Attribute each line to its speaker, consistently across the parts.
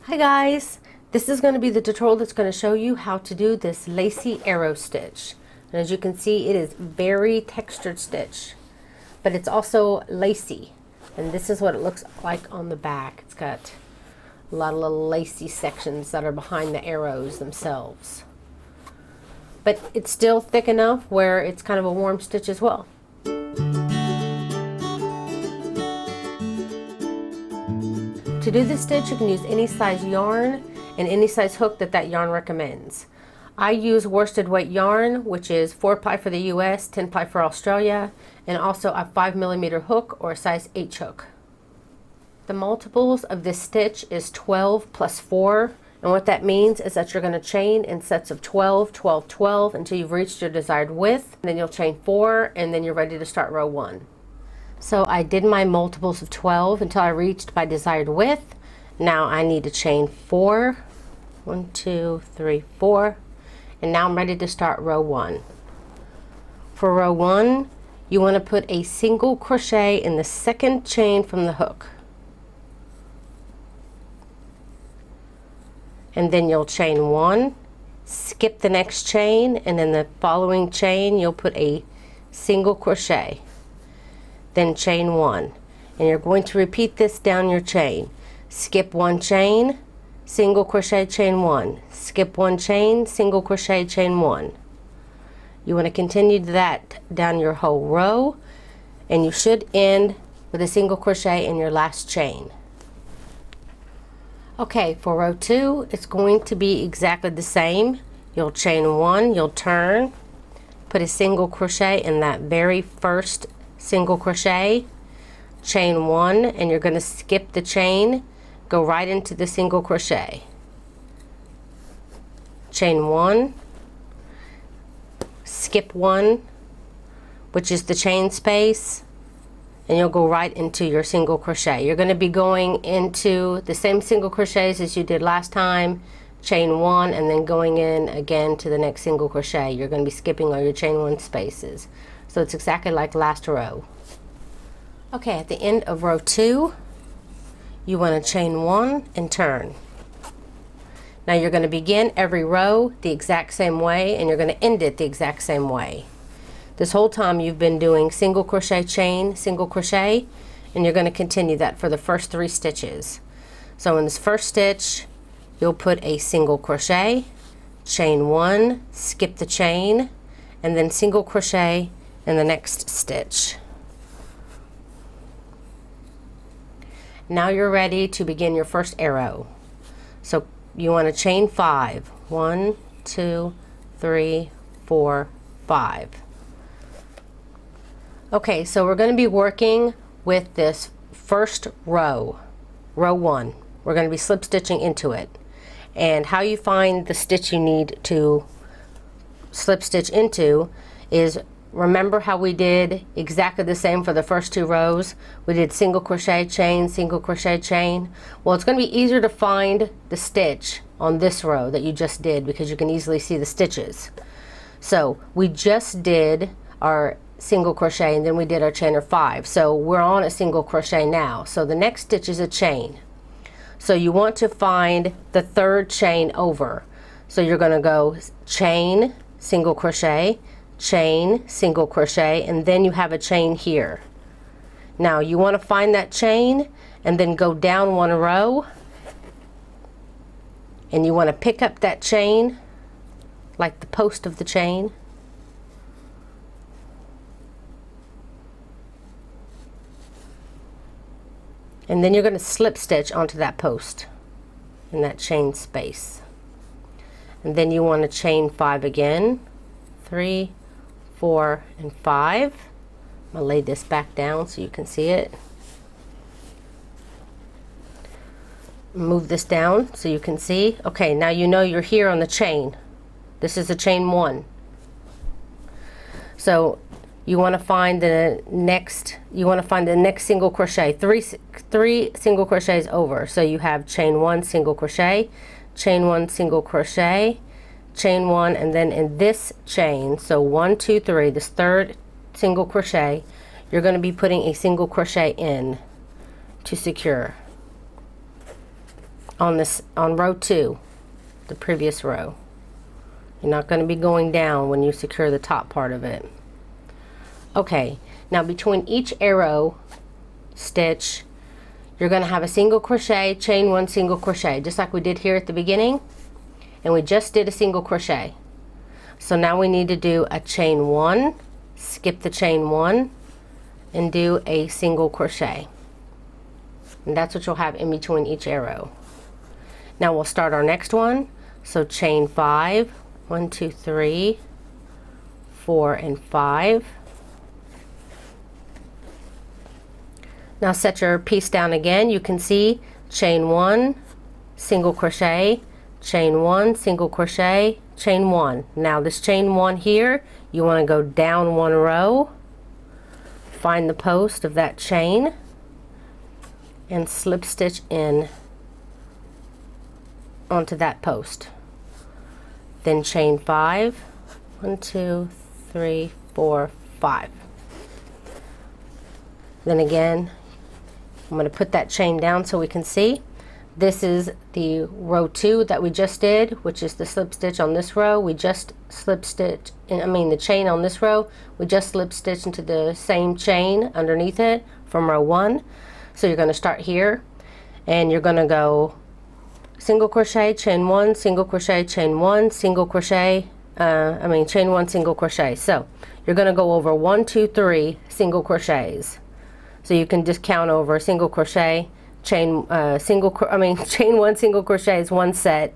Speaker 1: Hi guys, this is going to be the tutorial that's going to show you how to do this lacy arrow stitch. And as you can see, it is very textured stitch, but it's also lacy. And this is what it looks like on the back. It's got a lot of little lacy sections that are behind the arrows themselves. But it's still thick enough where it's kind of a warm stitch as well. To do this stitch, you can use any size yarn and any size hook that yarn recommends. I use worsted weight yarn, which is 4-ply for the US, 10-ply for Australia, and also a 5mm hook or a size H hook. The multiples of this stitch is 12 plus 4, and what that means is that you're going to chain in sets of 12, 12, 12 until you've reached your desired width. Then you'll chain 4, and then you're ready to start row 1. So I did my multiples of 12 until I reached my desired width. Now I need to chain 4. 1, 2, 3, 4. And now I'm ready to start row 1. For row 1, you want to put a single crochet in the second chain from the hook. And then you'll chain 1, skip the next chain, and in the following chain you'll put a single crochet. Then chain 1, and you're going to repeat this down your chain. Skip 1 chain, single crochet, chain 1, skip 1 chain, single crochet, chain 1. You want to continue that down your whole row, and you should end with a single crochet in your last chain. Okay, for row 2, it's going to be exactly the same. You'll chain 1, you'll turn, put a single crochet in that very first single crochet, chain 1, and you're going to skip the chain, go right into the single crochet, chain 1, skip 1, which is the chain space, and you'll go right into your single crochet. You're going to be going into the same single crochets as you did last time, chain 1, and then going in again to the next single crochet. You're going to be skipping all your chain 1 spaces. So it's exactly like last row. Okay, at the end of row 2, you want to chain 1 and turn. Now you're going to begin every row the exact same way, and you're going to end it the exact same way. This whole time you've been doing single crochet, chain, single crochet, and you're going to continue that for the first 3 stitches. So in this first stitch, you'll put a single crochet, chain 1, skip the chain, and then single crochet in the next stitch. Now you're ready to begin your first arrow. So you want to chain 5. 1, 2, 3, 4, 5. Okay, so we're going to be working with this first row, row 1. We're going to be slip stitching into it. And how you find the stitch you need to slip stitch into is, remember how we did exactly the same for the first 2 rows? We did single crochet, chain, single crochet, chain. Well, it's going to be easier to find the stitch on this row that you just did because you can easily see the stitches. So we just did our single crochet and then we did our chain of 5. So we're on a single crochet now. So the next stitch is a chain. So you want to find the 3rd chain over. So you're going to go chain, single crochet, chain, single crochet, and then you have a chain here. Now you want to find that chain and then go down 1 row, and you want to pick up that chain like the post of the chain, and then you're going to slip stitch onto that post in that chain space, and then you want to chain 5 again, 3, 4, and 5. I'm going to lay this back down so you can see it. Move this down so you can see. Okay, now you know you're here on the chain. This is a chain 1. So you want to find the next single crochet, three single crochets over. So you have chain 1, single crochet, chain 1, single crochet, chain 1, and then in this chain, so 1, 2, 3, this 3rd single crochet, you're going to be putting a single crochet in to secure. on row 2, the previous row. You're not going to be going down when you secure the top part of it. Okay, now between each arrow stitch, you're going to have a single crochet, chain 1, single crochet, just like we did here at the beginning, and we just did a single crochet. So now we need to do a chain 1, skip the chain 1, and do a single crochet. And that's what you'll have in between each arrow. Now we'll start our next one. So chain 5, 1, 2, 3, 4, and 5. Now set your piece down again. You can see chain 1, single crochet, chain 1, single crochet, chain 1. Now this chain 1 here, you want to go down 1 row, find the post of that chain, and slip stitch in onto that post. Then chain 5, 1, 2, 3, 4, 5. Then again, I'm going to put that chain down so we can see. This is the row 2 that we just did, which is the slip stitch on this row. We just slip stitch, the chain on this row, we just slip stitch into the same chain underneath it from row 1. So you're going to start here, and you're going to go single crochet, chain 1, single crochet, chain 1, single crochet, chain 1, single crochet. So you're going to go over 1, 2, 3 single crochets. So you can just count over single crochet, chain 1, single crochet is 1 set,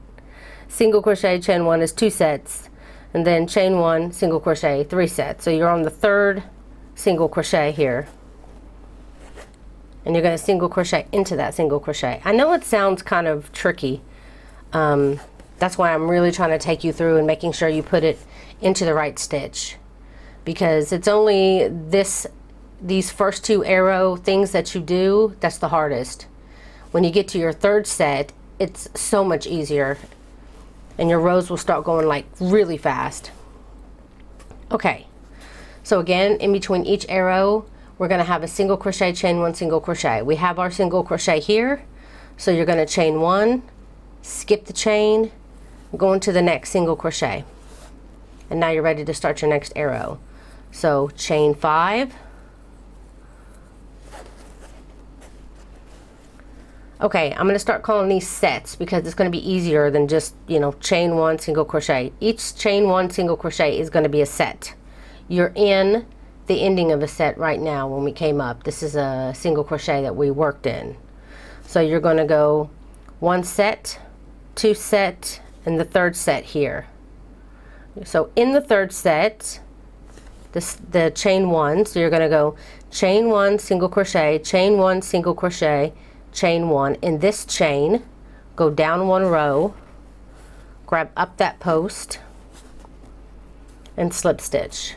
Speaker 1: single crochet, chain 1 is 2 sets, and then chain 1, single crochet, 3 sets. So you're on the 3rd single crochet here, and you're going to single crochet into that single crochet. I know it sounds kind of tricky. That's why I'm really trying to take you through and making sure you put it into the right stitch, because it's only these first 2 arrow things that you do that's the hardest. When you get to your 3rd set, it's so much easier, and your rows will start going like really fast. Okay, so again, in between each arrow, we're going to have a single crochet, chain 1, single crochet. We have our single crochet here, so you're going to chain 1, skip the chain, go into the next single crochet, and now you're ready to start your next arrow. So chain 5. Okay, I'm going to start calling these sets because it's going to be easier than just, chain 1, single crochet. Each chain 1, single crochet is going to be a set. You're in the ending of a set right now when we came up. This is a single crochet that we worked in. So you're going to go 1 set, 2 set, and the 3rd set here. So in the 3rd set, the chain 1, so you're going to go chain 1, single crochet, chain 1, single crochet, chain 1. In this chain, go down 1 row, grab up that post, and slip stitch.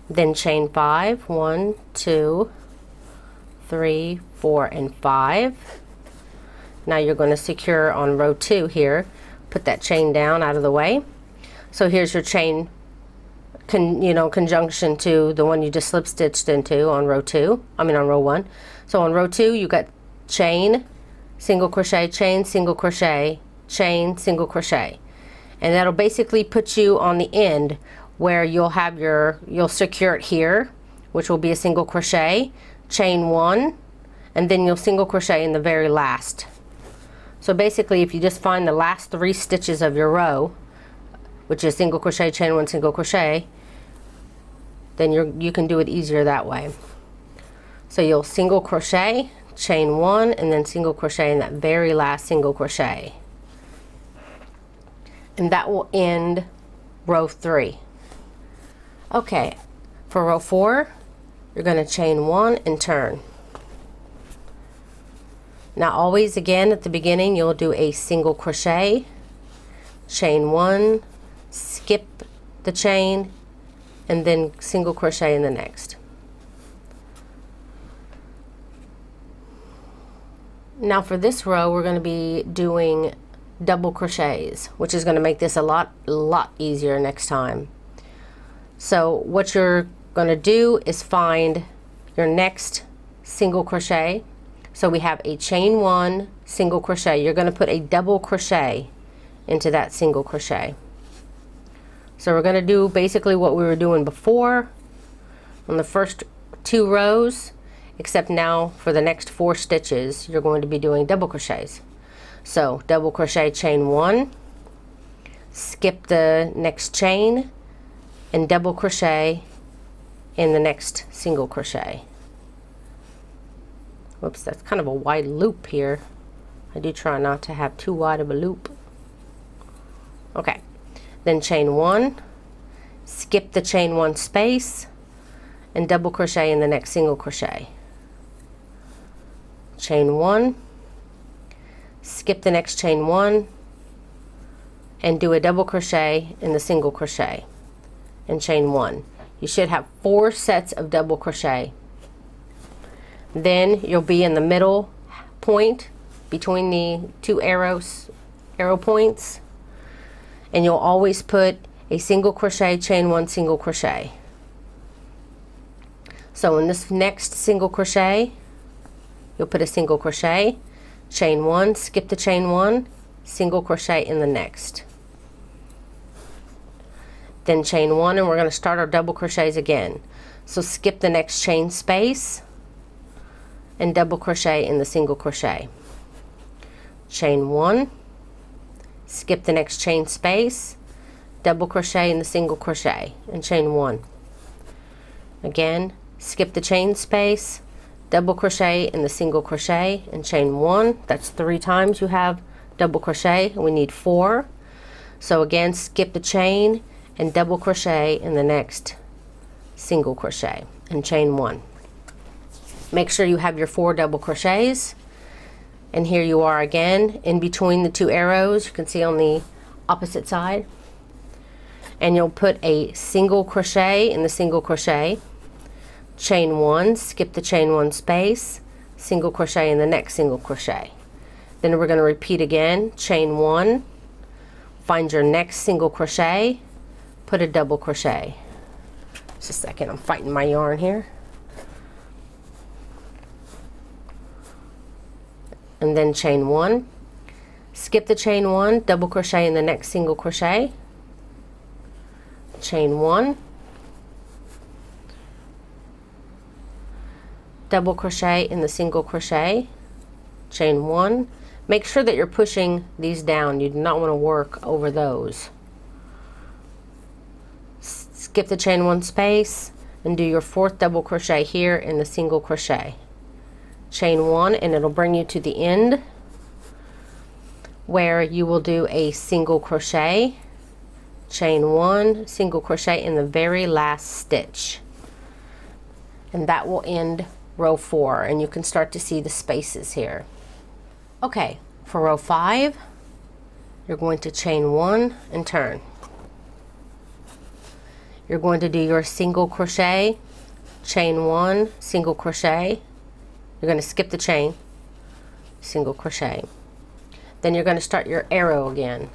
Speaker 1: Then chain 5, 1, 2, 3, 4, and 5. Now you're going to secure on row 2 here. Put that chain down out of the way. So here's your chain conjunction to the one you just slip stitched into on row 1. So on row 2 you got chain, single crochet, chain, single crochet, chain, single crochet, and that'll basically put you on the end where you'll secure it here, which will be a single crochet, chain 1, and then you'll single crochet in the very last. So basically, if you just find the last 3 stitches of your row, which is single crochet, chain 1, single crochet, then you can do it easier that way. So you'll single crochet, chain 1, and then single crochet in that very last single crochet, and that will end row 3. Okay, for row 4, you're going to chain 1 and turn. Now always, again, at the beginning, you'll do a single crochet, chain 1, skip the chain, and then single crochet in the next. Now for this row, we're going to be doing double crochets, which is going to make this a lot easier next time. So what you're going to do is find your next single crochet, So we have a chain 1, single crochet. You're going to put a double crochet into that single crochet. So we're going to do basically what we were doing before on the first 2 rows, except now for the next 4 stitches you're going to be doing double crochets. So double crochet, chain 1, skip the next chain, and double crochet in the next single crochet. Whoops, that's kind of a wide loop here. I do try not to have too wide of a loop. Okay, then chain 1, skip the chain 1 space, and double crochet in the next single crochet. Chain 1, skip the next chain 1, and do a double crochet in the single crochet and chain 1. You should have 4 sets of double crochet. Then you'll be in the middle point between the 2 arrow points, and you'll always put a single crochet, chain 1, single crochet. So in this next single crochet, you'll put a single crochet, chain 1, skip the chain 1, single crochet in the next. Then chain 1, and we're going to start our double crochets again. So skip the next chain space and double crochet in the single crochet. Chain 1, skip the next chain space, double crochet in the single crochet and chain 1. Again, skip the chain space, double crochet in the single crochet and chain 1. That's 3 times you have double crochet, and we need 4. So again, skip the chain and double crochet in the next single crochet and chain 1. Make sure you have your 4 double crochets, and here you are again in between the 2 arrows. You can see on the opposite side, and you'll put a single crochet in the single crochet, chain 1, skip the chain 1 space, single crochet in the next single crochet. Then we're going to repeat again, chain 1, find your next single crochet, put a double crochet. Just a second, I'm fighting my yarn here. And then chain 1, skip the chain 1, double crochet in the next single crochet, chain 1, double crochet in the single crochet, chain 1. Make sure that you're pushing these down. You do not want to work over those. Skip the chain 1 space and do your 4th double crochet here in the single crochet. Chain 1, and it'll bring you to the end where you will do a single crochet, chain 1, single crochet in the very last stitch, and that will end row 4, and you can start to see the spaces here. Okay, for row 5 you're going to chain 1 and turn. You're going to do your single crochet, chain 1, single crochet. You're going to skip the chain, single crochet. Then you're going to start your arrow again.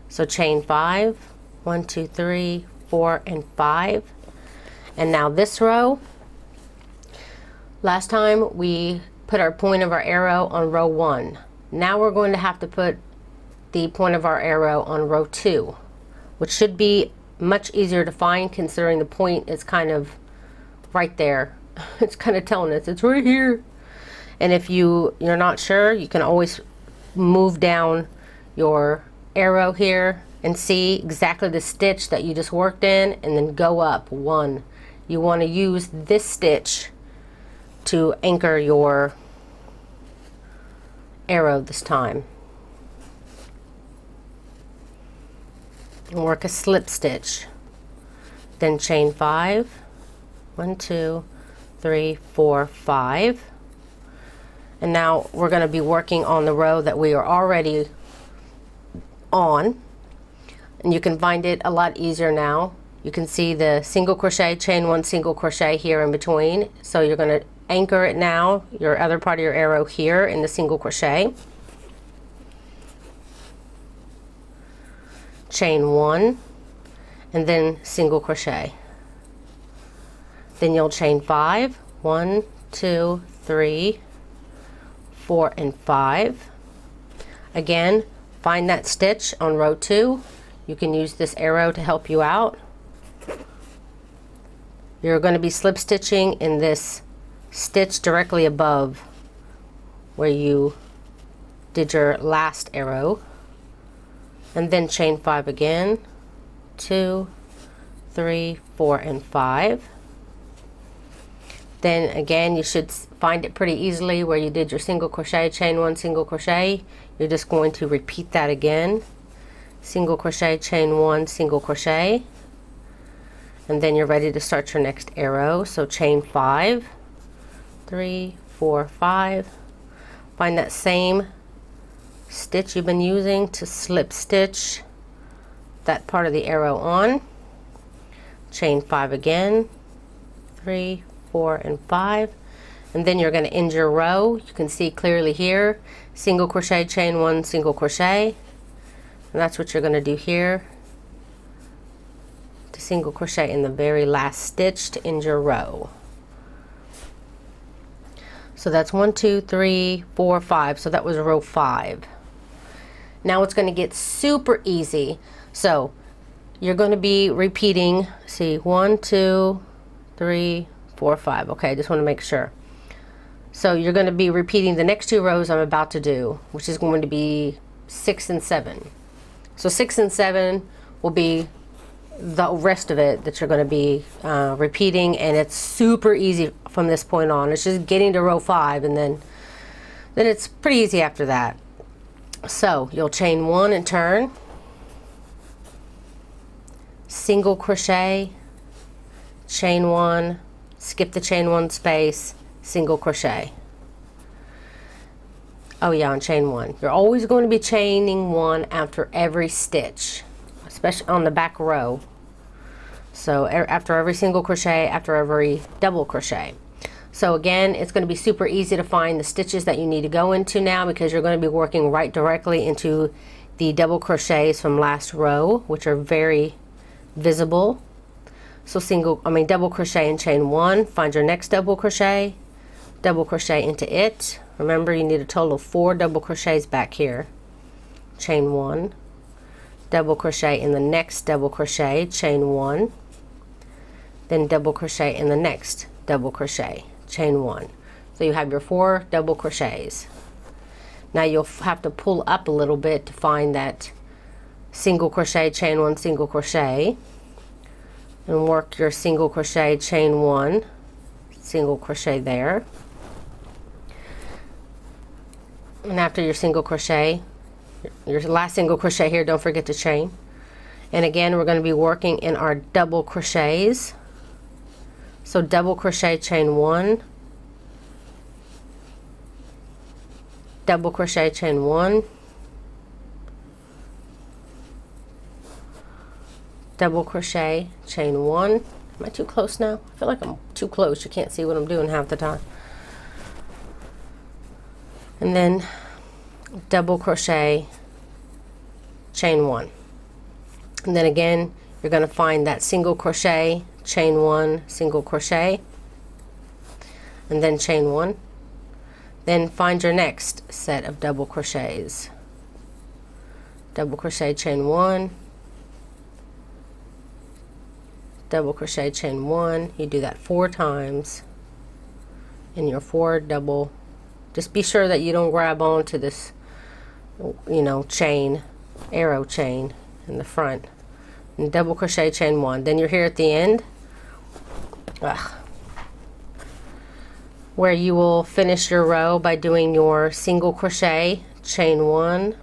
Speaker 1: So chain 5, 1, 2, 3, 4, and 5. And now this row, last time we put our point of our arrow on row 1. Now we're going to have to put the point of our arrow on row 2, which should be much easier to find considering the point is kind of right there. It's kind of telling us it's right here. And if you're not sure, you can always move down your arrow here and see exactly the stitch that you just worked in, and then go up 1. You want to use this stitch to anchor your arrow this time. And work a slip stitch. Then chain 5, 1, 2, 3, 4, 5. And now we're going to be working on the row that we are already on, and you can find it a lot easier now. You can see the single crochet, chain 1, single crochet here in between. So you're going to anchor it now, your other part of your arrow here in the single crochet, chain 1, and then single crochet. Then you'll chain 5, 1, 2, 3, 4, and 5. Again, find that stitch on row 2. You can use this arrow to help you out. You're going to be slip stitching in this stitch directly above where you did your last arrow, and then chain 5 again. 2, 3, 4, and 5. Then again, you should find it pretty easily where you did your single crochet, chain 1, single crochet. You're just going to repeat that again. Single crochet, chain 1, single crochet, and then you're ready to start your next arrow. So chain 5, 3, 4, 5. Find that same stitch you've been using to slip stitch that part of the arrow on. Chain 5 again, 3, 4, and 5, and then you're going to end your row. You can see clearly here, single crochet, chain 1, single crochet, and that's what you're going to do here, to single crochet in the very last stitch to end your row. So that's 1, 2, 3, 4, 5. So that was row 5. Now it's going to get super easy. So you're going to be repeating, see, 1, 2, 3, 4, 5. Okay, I just want to make sure. So you're going to be repeating the next 2 rows I'm about to do, which is going to be 6 and 7. So 6 and 7 will be the rest of it that you're going to be repeating, and it's super easy from this point on. It's just getting to row 5, and then it's pretty easy after that. So you'll chain 1 and turn, single crochet, chain 1, skip the chain 1 space, single crochet. Oh yeah, on chain 1. You're always going to be chaining 1 after every stitch, especially on the back row. So after every single crochet, after every double crochet. So again, it's going to be super easy to find the stitches that you need to go into now, because you're going to be working right directly into the double crochets from last row, which are very visible. So double crochet and chain 1, find your next double crochet into it. Remember, you need a total of 4 double crochets back here. Chain 1, double crochet in the next double crochet, chain 1, then double crochet in the next double crochet, chain 1. So you have your 4 double crochets. Now you'll have to pull up a little bit to find that single crochet, chain 1, single crochet, and work your single crochet, chain 1, single crochet there. And after your single crochet, your last single crochet here, don't forget to chain. And again, we're going to be working in our double crochets. So double crochet, chain 1, double crochet, chain 1, double crochet, chain 1. Am I too close now? I feel like I'm too close. You can't see what I'm doing half the time. And then double crochet, chain 1. And then again, you're going to find that single crochet, chain 1, single crochet, and then chain 1. Then find your next set of double crochets. Double crochet, chain 1, double crochet, chain 1. You do that 4 times in your 4 double. Just be sure that you don't grab onto this, chain, arrow chain in the front. And double crochet, chain 1. Then you're here at the end, where you will finish your row by doing your single crochet, chain 1,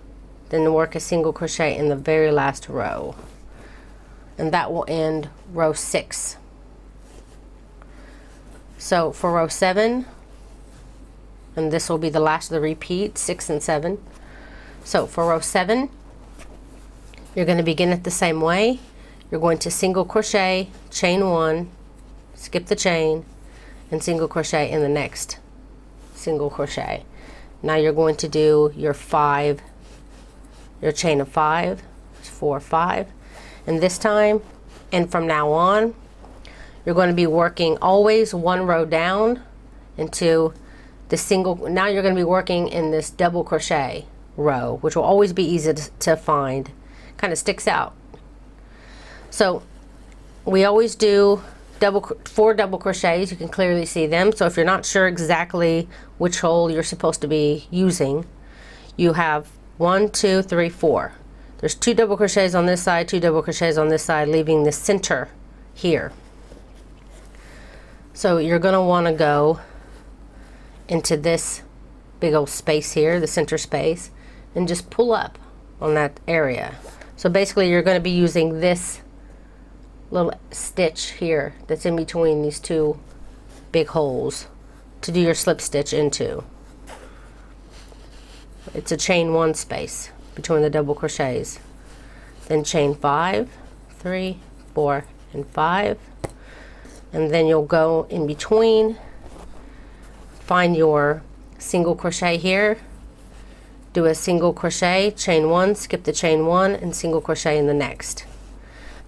Speaker 1: then work a single crochet in the very last row. And that will end row 6. So for row 7, and this will be the last of the repeat, 6 and 7. So for row 7, you're going to begin it the same way. You're going to single crochet, chain 1, skip the chain, and single crochet in the next single crochet. Now you're going to do your chain of 5, 4, 5, and this time, and from now on, you're going to be working always 1 row down into the single, now you're going to be working in this double crochet row, which will always be easy to find. Kind of sticks out. So we always do 4 double crochets. You can clearly see them. So if you're not sure exactly which hole you're supposed to be using, you have 1, 2, 3, 4. There's 2 double crochets on this side, 2 double crochets on this side, leaving the center here. So you're going to want to go into this big old space here, the center space, and just pull up on that area. So basically you're going to be using this little stitch here that's in between these 2 big holes to do your slip stitch into. It's a chain 1 space between the double crochets. Then chain 5, 3, 4, and 5. And then you'll go in between, find your single crochet here, do a single crochet, chain 1, skip the chain 1, and single crochet in the next.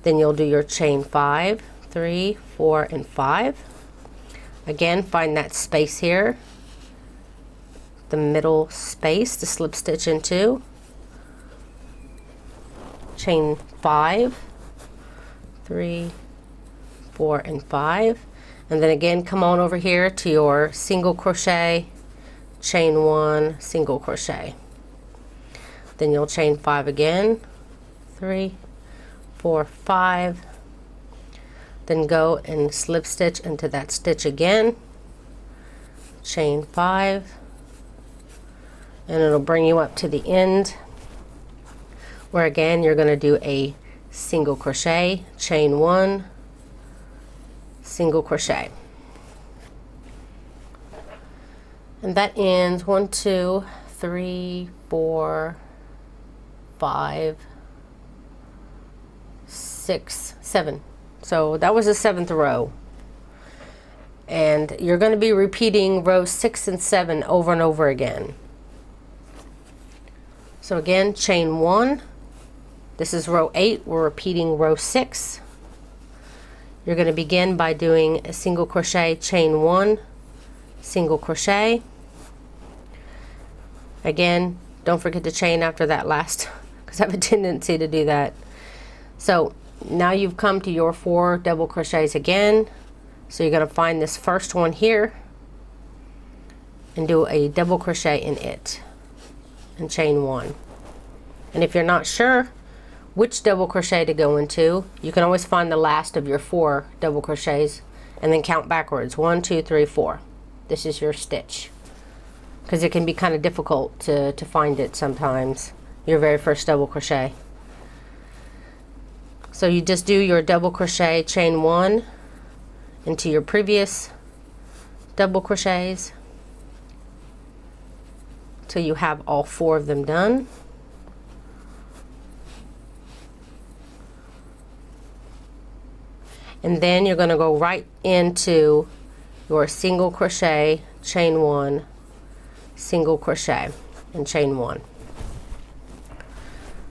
Speaker 1: Then you'll do your chain 5, 3, 4, and 5. Again, find that space here, the middle space to slip stitch into. Chain 5, 3, 4, and 5. And then again, come on over here to your single crochet, chain 1, single crochet. Then you'll chain 5 again, 3, 4, 5, then go and slip stitch into that stitch again, chain 5, and it'll bring you up to the end where again you're going to do a single crochet, chain 1, single crochet, and that ends 1, 2, 3, 4, 5, 6, 7. So that was the 7th row, and you're going to be repeating rows 6 and 7 over and over again. So again, chain 1, this is row 8, we're repeating row 6. You're going to begin by doing a single crochet, chain 1, single crochet. Again, don't forget to chain after that last, because I have a tendency to do that. So now you've come to your 4 double crochets again. So you're going to find this first one here and do a double crochet in it and chain 1. And if you're not sure which double crochet to go into, you can always find the last of your 4 double crochets and then count backwards. 1, 2, 3, 4. This is your stitch, because it can be kind of difficult to find it sometimes, your very first double crochet. So you just do your double crochet, chain 1 into your previous double crochets till you have all 4 of them done. And then you're going to go right into your single crochet, chain 1, single crochet, and chain 1.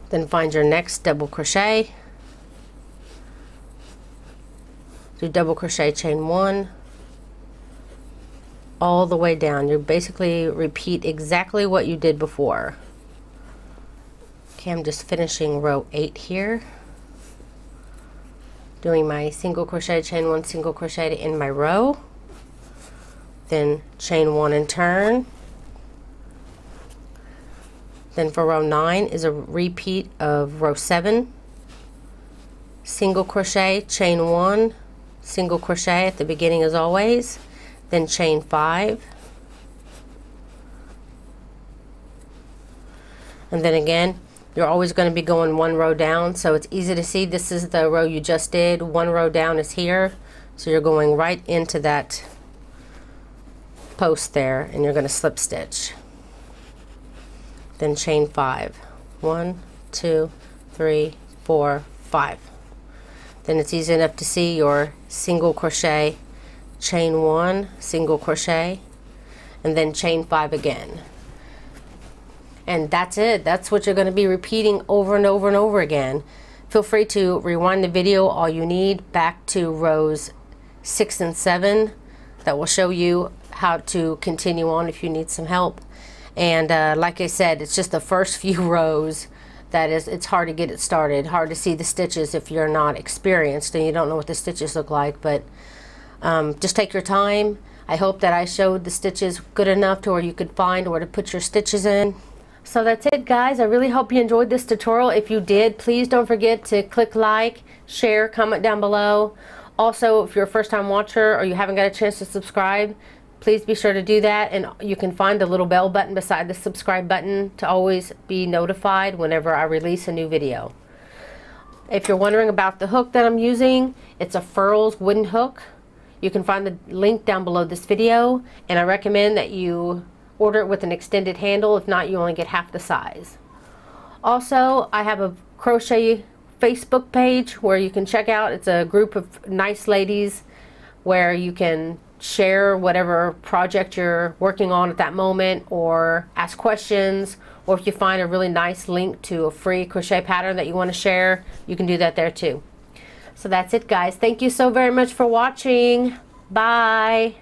Speaker 1: Then find your next double crochet, do double crochet, chain 1, all the way down. You basically repeat exactly what you did before. Okay, I'm just finishing row 8 here, doing my single crochet, chain 1, single crochet to end my row, then chain 1 and turn. Then for row 9 is a repeat of row 7, single crochet, chain 1, single crochet at the beginning as always, then chain 5, and then again you're always going to be going 1 row down, so it's easy to see. This is the row you just did, 1 row down is here, so you're going right into that post there and you're going to slip stitch, then chain 5, 1, 2, 3, 4, 5. Then it's easy enough to see your single crochet, chain 1, single crochet, and then chain 5 again. And that's it. That's what you're going to be repeating over and over and over again. Feel free to rewind the video all you need back to rows 6 and 7. That will show you how to continue on if you need some help. And like I said, it's just the first few rows that it's hard to get it started, hard to see the stitches if you're not experienced and you don't know what the stitches look like. But just take your time. I hope that I showed the stitches good enough to where you could find where to put your stitches in. So that's it, guys. I really hope you enjoyed this tutorial. If you did, please don't forget to click like, share, comment down below. Also, if you're a first-time watcher or you haven't got a chance to subscribe, please be sure to do that, and you can find the little bell button beside the subscribe button to always be notified whenever I release a new video. If you're wondering about the hook that I'm using, it's a Furls wooden hook. You can find the link down below this video, and I recommend that you order it with an extended handle. If not, you only get half the size. Also, I have a crochet Facebook page where you can check out. It's a group of nice ladies where you can share whatever project you're working on at that moment, or ask questions, or if you find a really nice link to a free crochet pattern that you want to share, you can do that there too. So that's it, guys. Thank you so very much for watching. Bye.